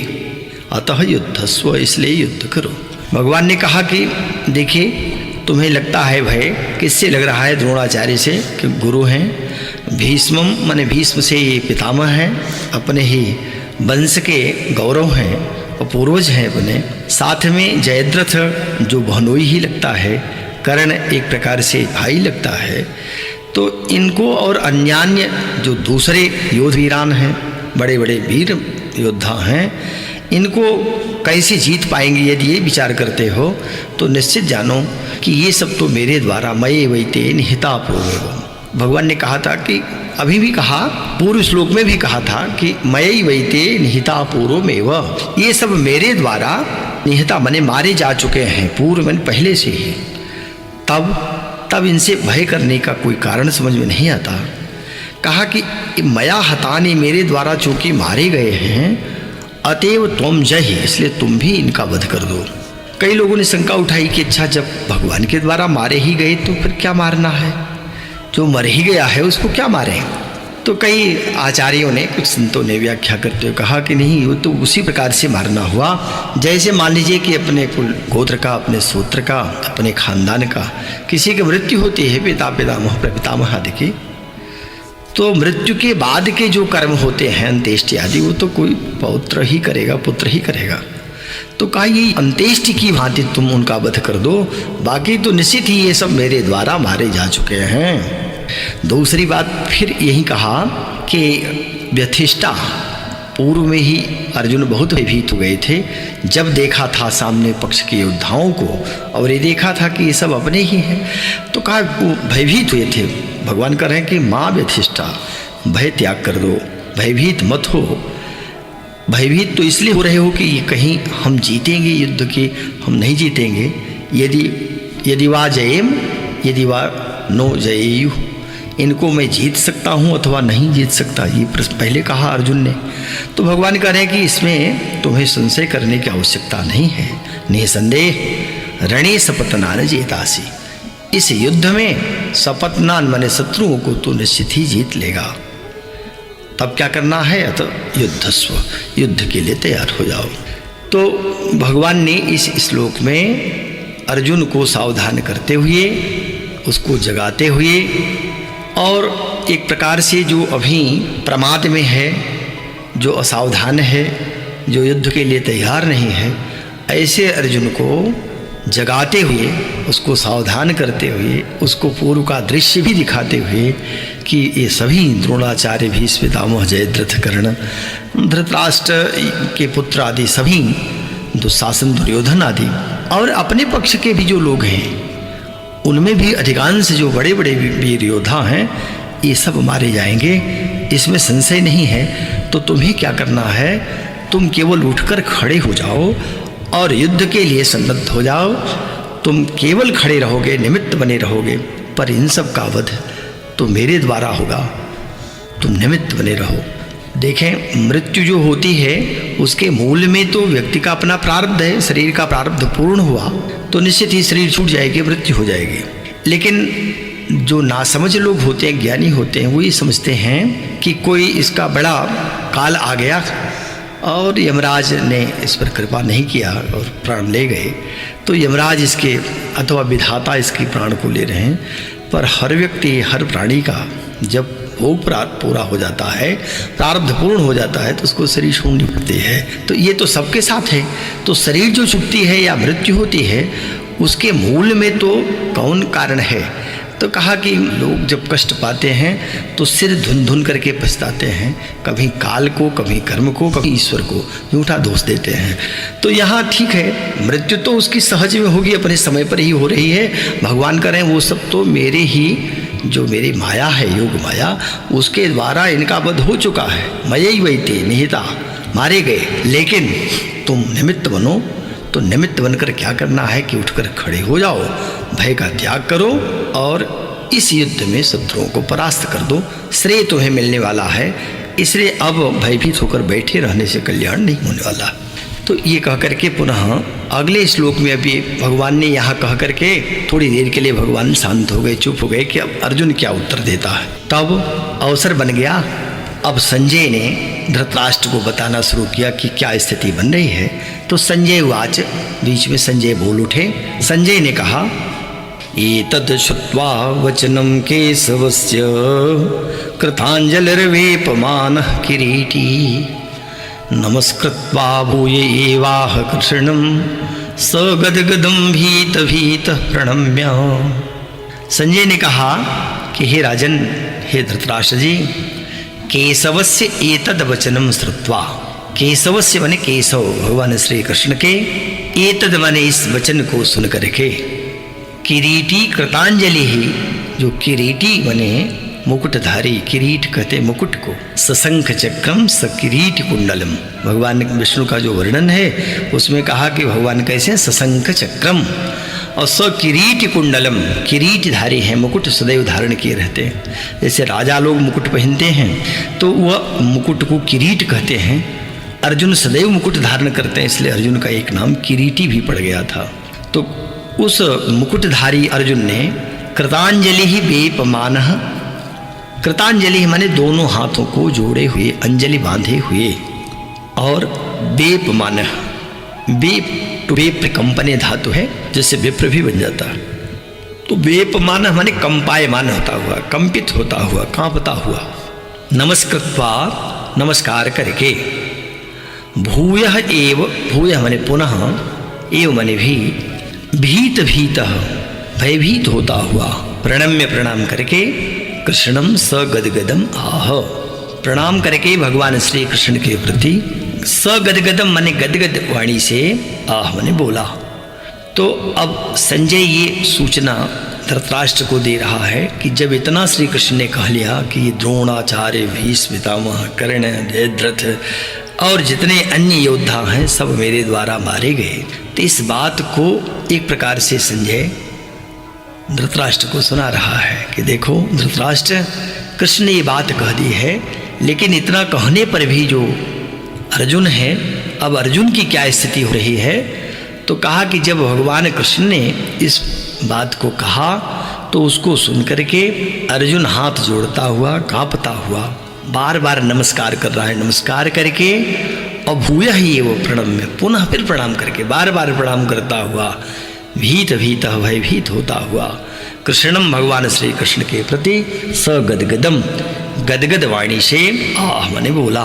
अतः युद्धस्व, इसलिए युद्ध करो। भगवान ने कहा कि देखिए तुम्हें लगता है भय, किससे लग रहा है? द्रोणाचार्य से, कि गुरु हैं। भीष्मम माने भीष्म से ये पितामह हैं, अपने ही वंश के गौरव हैं और पूर्वज हैं अपने। साथ में जयद्रथ जो बहनोई ही लगता है, कर्ण एक प्रकार से भाई लगता है। तो इनको और अन्यान्य जो दूसरे योद्ध वीरान हैं, बड़े बड़े वीर योद्धा हैं, इनको कैसे जीत पाएंगे यदि ये विचार करते हो तो निश्चित जानो कि ये सब तो मेरे द्वारा मये वैते निहिता पूर्वम। भगवान ने कहा था कि, अभी भी कहा, पूर्व श्लोक में भी कहा था कि मये वैते निहिता पूर्वमेव, ये सब मेरे द्वारा निहिता मने मारे जा चुके हैं, पूर्व मन पहले से ही। तब इनसे भय करने का कोई कारण समझ में नहीं आता। कहा कि मया हतानी, मेरे द्वारा चूंकि मारे गए हैं, अतएव तुम जहि, इसलिए तुम भी इनका वध कर दो। कई लोगों ने शंका उठाई कि अच्छा जब भगवान के द्वारा मारे ही गए तो फिर क्या मारना है, जो मर ही गया है उसको क्या मारें। तो कई आचार्यों ने, कुछ संतों ने व्याख्या करते हुए कहा कि नहीं, वो तो उसी प्रकार से मारना हुआ जैसे मान लीजिए कि अपने कुल गोत्र का, अपने सूत्र का, अपने खानदान का किसी की मृत्यु होती है, पिता पितामह प्रपितामह आदि की, तो मृत्यु के बाद के जो कर्म होते हैं अंत्येष्टि आदि, वो तो कोई पौत्र ही करेगा, पुत्र ही करेगा। तो कहा ये अंत्येष्टि की भांति तुम उनका वध कर दो, बाकी तो निश्चित ही ये सब मेरे द्वारा मारे जा चुके हैं। दूसरी बात फिर यही कहा कि व्यथिष्ठा, पूर्व में ही अर्जुन बहुत भयभीत हो गए थे जब देखा था सामने पक्ष के योद्धाओं को, और ये देखा था कि ये सब अपने ही हैं। तो कहा वो भयभीत हुए थे। भगवान कह रहे हैं कि माँ व्यथिष्ठा, भय त्याग कर दो, भयभीत मत हो। भयभीत तो इसलिए हो रहे हो कि कहीं हम जीतेंगे युद्ध के, हम नहीं जीतेंगे। यदि वा जयेम, यदि वा नो जयेयु, इनको मैं जीत सकता हूँ अथवा नहीं जीत सकता, ये प्रश्न पहले कहा अर्जुन ने। तो भगवान कह रहे हैं कि इसमें तुम्हें संशय करने की आवश्यकता नहीं है। निसंदेह रणे सपतनान जेतासी, इस युद्ध में सपतनान माने शत्रुओं को तो निश्चित ही जीत लेगा। तब क्या करना है? अतः युद्धस्व, युद्ध के लिए तैयार हो जाओ। तो भगवान ने इस श्लोक में अर्जुन को सावधान करते हुए, उसको जगाते हुए, और एक प्रकार से जो अभी प्रमाद में है, जो असावधान है, जो युद्ध के लिए तैयार नहीं है, ऐसे अर्जुन को जगाते हुए, उसको सावधान करते हुए, उसको पूर्व का दृश्य भी दिखाते हुए कि ये सभी द्रोणाचार्य, भीष्म पितामह, जयद्रथ, कर्ण, धृतराष्ट्र के पुत्र आदि सभी, दुशासन, दुर्योधन आदि, और अपने पक्ष के भी जो लोग हैं उनमें भी अधिकांश जो बड़े बड़े वीर योद्धा हैं, ये सब मारे जाएंगे, इसमें संशय नहीं है। तो तुम्हें क्या करना है? तुम केवल उठकर खड़े हो जाओ और युद्ध के लिए सन्नद्ध हो जाओ। तुम केवल खड़े रहोगे, निमित्त बने रहोगे, पर इन सब का वध तो मेरे द्वारा होगा, तुम निमित्त बने रहो। देखें, मृत्यु जो होती है उसके मूल में तो व्यक्ति का अपना प्रारब्ध है। शरीर का प्रारब्ध पूर्ण हुआ तो निश्चित ही शरीर छूट जाएगी, मृत्यु हो जाएगी। लेकिन जो नासमझ लोग होते हैं, ज्ञानी होते हैं, वो ये समझते हैं कि कोई इसका बड़ा काल आ गया और यमराज ने इस पर कृपा नहीं किया और प्राण ले गए, तो यमराज इसके अथवा विधाता इसके प्राण को ले रहे हैं। पर हर व्यक्ति, हर प्राणी का जब भोग पूरा हो जाता है, प्रारब्ध पूर्ण हो जाता है, तो उसको शरीर छोड़नी पड़ती है। तो ये तो सबके साथ है। तो शरीर जो छूटती है या मृत्यु होती है, उसके मूल में तो कौन कारण है? तो कहा कि लोग जब कष्ट पाते हैं तो सिर धुन धुन करके पछताते हैं, कभी काल को, कभी कर्म को, कभी ईश्वर को झूठा दोष देते हैं। तो यहाँ ठीक है, मृत्यु तो उसकी सहज में होगी, अपने समय पर ही हो रही है। भगवान कह रहे हैं वो सब तो मेरे ही, जो मेरी माया है, योग माया, उसके द्वारा इनका वध हो चुका है। मयि वैते निहिता, मारे गए। लेकिन तुम निमित्त बनो। तो निमित्त बनकर क्या करना है कि उठकर खड़े हो जाओ, भय का त्याग करो और इस युद्ध में शत्रुओं को परास्त कर दो। श्रेय तुम्हें मिलने वाला है, इसलिए अब भयभीत होकर बैठे रहने से कल्याण नहीं होने वाला। तो ये कह करके पुनः अगले श्लोक में अभी भगवान ने यहाँ कह करके थोड़ी देर के लिए भगवान शांत हो गए, चुप हो गए कि अब अर्जुन क्या उत्तर देता है। तब अवसर बन गया। अब संजय ने धृतराष्ट्र को बताना शुरू किया कि क्या स्थिति बन रही है। तो संजय वाच, बीच में संजय बोल उठे। संजय ने कहा, एतद् श्रुत्वा वचनं केशवस्य कृताञ्जलिर्वेपमानः किरीटी नमस्कृत्वा भूय एवाह कृष्णं स गदगदं भीत भीत प्रणम्य। संजय ने कहा कि हे राजन, हे धृतराष्ट्र जी, केशवस्य एतद् वचनं श्रुत्वा, केशवस्य माने केशव, भगवान श्री कृष्ण के, एतद् माने इस वचन को सुन करके, किरीटी कृतांजलि ही, जो किरीटी बने मुकुटधारी, किरीट कहते मुकुट को, सशंख चक्रम स किरीट कुंडलम। भगवान विष्णु का जो वर्णन है उसमें कहा कि भगवान कैसे सशंख चक्रम और स किरीट कुंडलम, किरीटधारी हैं, मुकुट सदैव धारण किए रहते हैं। जैसे राजा लोग मुकुट पहनते हैं तो वह मुकुट को किरीट कहते हैं। अर्जुन सदैव मुकुट धारण करते हैं, इसलिए अर्जुन का एक नाम किरीटी भी पड़ गया था। तो उस मुकुटधारी अर्जुन ने कृतांजलि ही वेपमानः, कृतांजलि माने दोनों हाथों को जोड़े हुए, अंजलि बांधे हुए, और वेपमानः, वेप टू वेप कंपने धातु है, जिससे विप्र भी बन जाता है। तो वेपमानः माने कंपायमान होता हुआ, कंपित होता हुआ, कांपता हुआ। नमस्कृत्वा, नमस्कार करके, भूयः एव, भूयः माने पुनः, एव माने भी, भीत भीतः भयभीत होता हुआ, प्रणम्य प्रणाम करके, कृष्णम स गदगदम आह, प्रणाम करके भगवान श्री कृष्ण के प्रति स गदगदम माने गदगद वाणी से आह माने बोला। तो अब संजय ये सूचना धृतराष्ट्र को दे रहा है कि जब इतना श्री कृष्ण ने कह लिया कि द्रोणाचार्य, भीष्म पितामह, कर्ण, जयद्रथ और जितने अन्य योद्धा हैं सब मेरे द्वारा मारे गए, तो इस बात को एक प्रकार से संजय धृतराष्ट्र को सुना रहा है कि देखो धृतराष्ट्र, कृष्ण ने ये बात कह दी है, लेकिन इतना कहने पर भी जो अर्जुन है, अब अर्जुन की क्या स्थिति हो रही है। तो कहा कि जब भगवान कृष्ण ने इस बात को कहा तो उसको सुन करके अर्जुन हाथ जोड़ता हुआ, कांपता हुआ बार बार नमस्कार कर रहा है। नमस्कार करके अभूय ही वो प्रणम में पुनः फिर प्रणाम करके बार बार प्रणाम करता हुआ, भीत भीत भयभीत होता हुआ कृष्णम, भगवान श्री कृष्ण के प्रति सगदगदम, गदगद वाणी से आह मने बोला।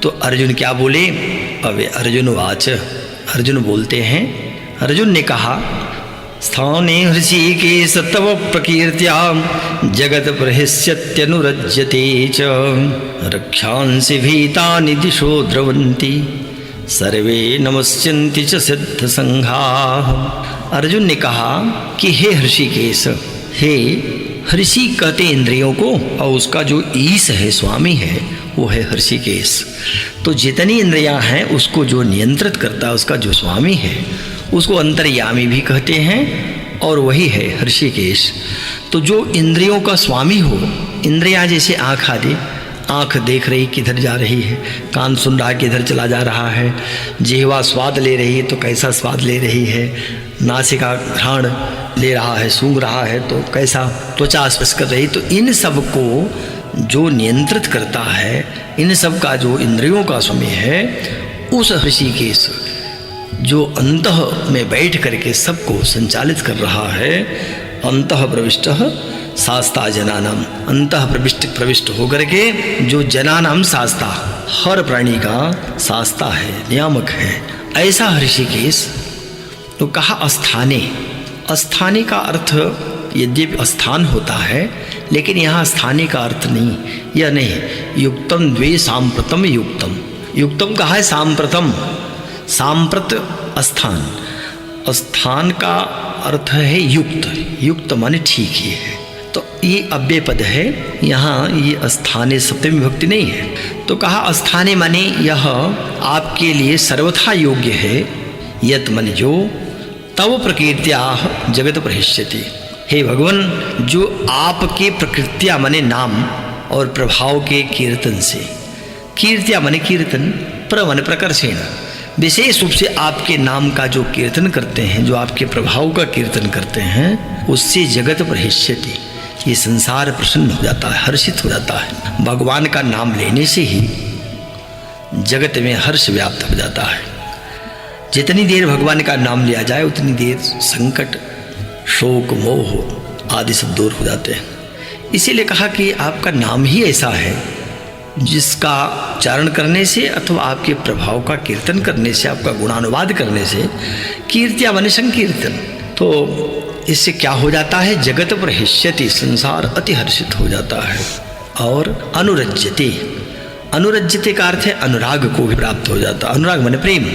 तो अर्जुन क्या बोले? अवे अर्जुन वाच, अर्जुन बोलते हैं, अर्जुन ने कहा स्थाने हृषिकेश तव प्रकीर्त्या जगत प्रहिष्यत्यनुरज्यते च रक्षांसि भीतानि दिशो द्रवन्ति सर्वे नमस्यन्ति च सिद्ध संघाः। अर्जुन ने कहा कि हे हृषिकेश, हे हृषि कहते इंद्रियों को, और उसका जो ईश है, स्वामी है, वो है हृषिकेश। तो जितनी इंद्रियां हैं उसको जो नियंत्रित करता है, उसका जो स्वामी है, उसको अंतर्यामी भी कहते हैं, और वही है हृषिकेश। तो जो इंद्रियों का स्वामी हो, इंद्रियां जैसे आँख आदि, आँख देख रही किधर जा रही है, कान सुन रहा किधर चला जा रहा है, जिह्वा स्वाद ले रही है तो कैसा स्वाद ले रही है, नासिका घ्राण ले रहा है, सूंघ रहा है तो कैसा त्वचा स्पर्श कर रही। तो इन सब को जो नियंत्रित करता है, इन सब का जो इंद्रियों का स्वामी है, उस हृषिकेश जो अंतः में बैठ करके सबको संचालित कर रहा है, अंतः प्रविष्टः शास्ता जनानाम, अंतः प्रविष्ट होकर के जो जनानाम शास्ता, हर प्राणी का शास्ता है, नियामक है, ऐसा हृषिकेश। तो कहा अस्थाने, अस्थाने का अर्थ यद्यपि स्थान होता है, लेकिन यहाँ स्थाने का अर्थ नहीं, यह नहीं। युक्तम द्वे सांप्रतम युक्तम, युक्तम कहा है सांप्रतम, सांप्रत स्थान, स्थान का अर्थ है युक्त, युक्त माने ठीक ही है। तो ये अव्यय पद है, यहाँ ये स्थाने सप्तमी विभक्ति नहीं है। तो कहा स्थाने माने यह आपके लिए सर्वथा योग्य है, यत मन जो तव प्रकृत्या जगत प्रहिष्यति। हे भगवान, जो आपके प्रकृत्या माने नाम और प्रभाव के कीर्तन से, कीर्त्या माने कीर्तन, प्रवन प्रकर्षेण, विशेष रूप से आपके नाम का जो कीर्तन करते हैं, जो आपके प्रभाव का कीर्तन करते हैं, उससे जगत प्रहिष्यति, ये संसार प्रसन्न हो जाता है, हर्षित हो जाता है। भगवान का नाम लेने से ही जगत में हर्ष व्याप्त हो जाता है। जितनी देर भगवान का नाम लिया जाए उतनी देर संकट, शोक, मोह आदि सब दूर हो जाते हैं। इसीलिए कहा कि आपका नाम ही ऐसा है जिसका उच्चारण करने से अथवा आपके प्रभाव का कीर्तन करने से, आपका गुणानुवाद करने से, कीर्त्या माने संकीर्तन, तो इससे क्या हो जाता है? जगत प्रहिष्यति, संसार अति हर्षित हो जाता है। और अनुरज्यते, अनुरज्यते का अर्थ है अनुराग को भी प्राप्त हो जाता है। अनुराग माने प्रेम,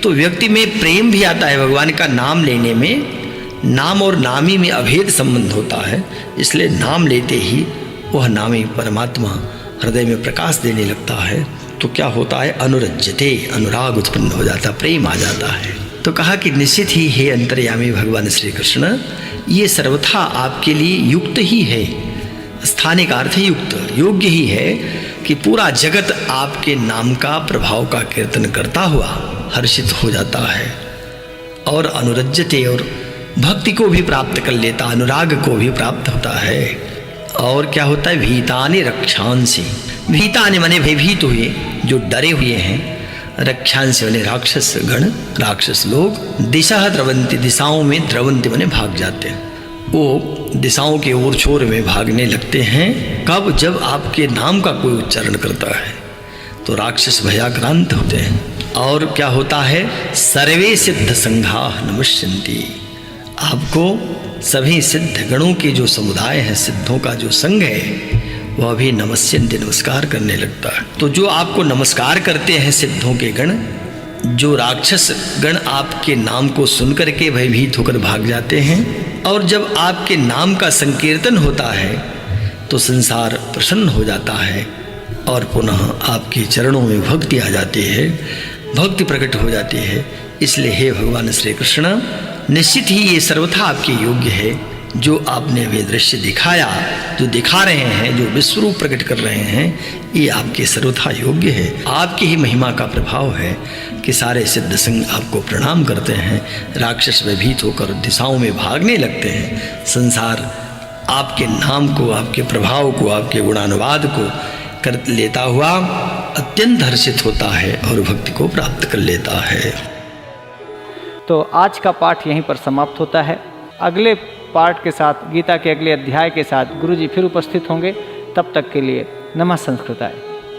तो व्यक्ति में प्रेम भी आता है। भगवान का नाम लेने में नाम और नामी में अभेद संबंध होता है, इसलिए नाम लेते ही वह नामी परमात्मा हृदय में प्रकाश देने लगता है। तो क्या होता है? अनुरज्यते, अनुराग उत्पन्न हो जाता, प्रेम आ जाता है। तो कहा कि निश्चित ही हे अंतर्यामी भगवान श्री कृष्ण, ये सर्वथा आपके लिए युक्त ही है। स्थाने का अर्थ युक्त, योग्य ही है कि पूरा जगत आपके नाम का, प्रभाव का कीर्तन करता हुआ हर्षित हो जाता है। और अनुरज्यते, और भक्ति को भी प्राप्त कर लेता, अनुराग को भी प्राप्त होता है। और क्या होता है? भीतानि रक्षांसि, भीतानि माने भयभीत हुए, जो डरे हुए हैं, रक्षांसि माने राक्षस गण, राक्षस लोग, दिशा द्रवंती, दिशाओं में, द्रवंती माने भाग जाते हैं, वो दिशाओं के ओर छोर में भागने लगते हैं। कब? जब आपके नाम का कोई उच्चारण करता है तो राक्षस भयाक्रांत होते हैं। और क्या होता है? सर्वे सिद्ध संघा नमस्यन्ति, आपको सभी सिद्ध गणों के जो समुदाय है, सिद्धों का जो संघ है, वह भी नमस्यन्ति, नमस्कार करने लगता है। तो जो आपको नमस्कार करते हैं सिद्धों के गण, जो राक्षस गण आपके नाम को सुन करके भयभीत होकर भाग जाते हैं, और जब आपके नाम का संकीर्तन होता है तो संसार प्रसन्न हो जाता है और पुनः आपके चरणों में भक्ति आ जाती है, भक्ति प्रकट हो जाती है। इसलिए हे भगवान श्री कृष्ण, निश्चित ही ये सर्वथा आपके योग्य है। जो आपने वे दृश्य दिखाया, जो दिखा रहे हैं, जो विश्वरूप प्रकट कर रहे हैं, ये आपके सर्वथा योग्य है। आपकी ही महिमा का प्रभाव है कि सारे सिद्ध संग आपको प्रणाम करते हैं। राक्षस भयभीत होकर दिशाओं में भागने लगते हैं। संसार आपके नाम को, आपके प्रभाव को, आपके गुणानुवाद को कर लेता हुआ अत्यंत हर्षित होता है और भक्ति को प्राप्त कर लेता है। तो आज का पाठ यहीं पर समाप्त होता है। अगले पाठ के साथ, गीता के अगले अध्याय के साथ गुरुजी फिर उपस्थित होंगे। तब तक के लिए नमः संस्कृताय।